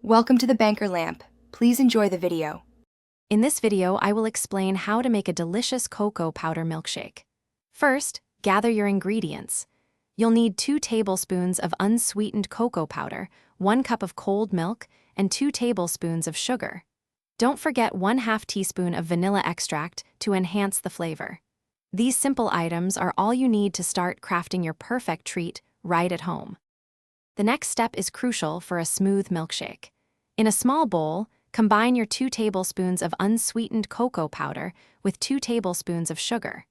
Welcome to the Banker Lamp. Please enjoy the video. In this video, I will explain how to make a delicious cocoa powder milkshake. First, gather your ingredients. You'll need 2 tablespoons of unsweetened cocoa powder, 1 cup of cold milk, and 2 tablespoons of sugar. Don't forget 1/2 teaspoon of vanilla extract to enhance the flavor. These simple items are all you need to start crafting your perfect treat right at home. The next step is crucial for a smooth milkshake. In a small bowl, combine your 2 tablespoons of unsweetened cocoa powder with 2 tablespoons of sugar.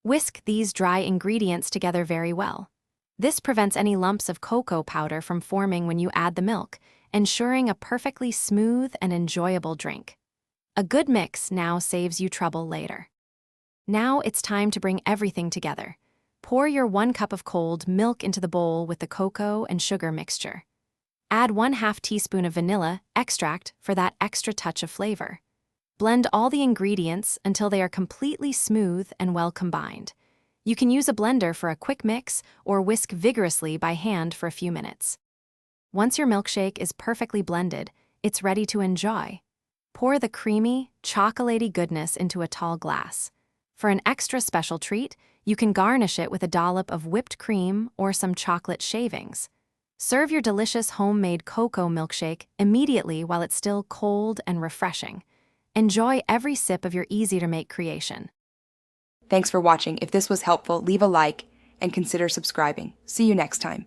Whisk these dry ingredients together very well. This prevents any lumps of cocoa powder from forming when you add the milk, ensuring a perfectly smooth and enjoyable drink. A good mix now saves you trouble later. Now it's time to bring everything together. Pour your 1 cup of cold milk into the bowl with the cocoa and sugar mixture. Add 1/2 teaspoon of vanilla extract for that extra touch of flavor. Blend all the ingredients until they are completely smooth and well combined. You can use a blender for a quick mix or whisk vigorously by hand for a few minutes. Once your milkshake is perfectly blended, it's ready to enjoy. Pour the creamy, chocolatey goodness into a tall glass. For an extra special treat, you can garnish it with a dollop of whipped cream or some chocolate shavings. Serve your delicious homemade cocoa milkshake immediately while it's still cold and refreshing. Enjoy every sip of your easy-to-make creation. Thanks for watching. If this was helpful, leave a like and consider subscribing. See you next time.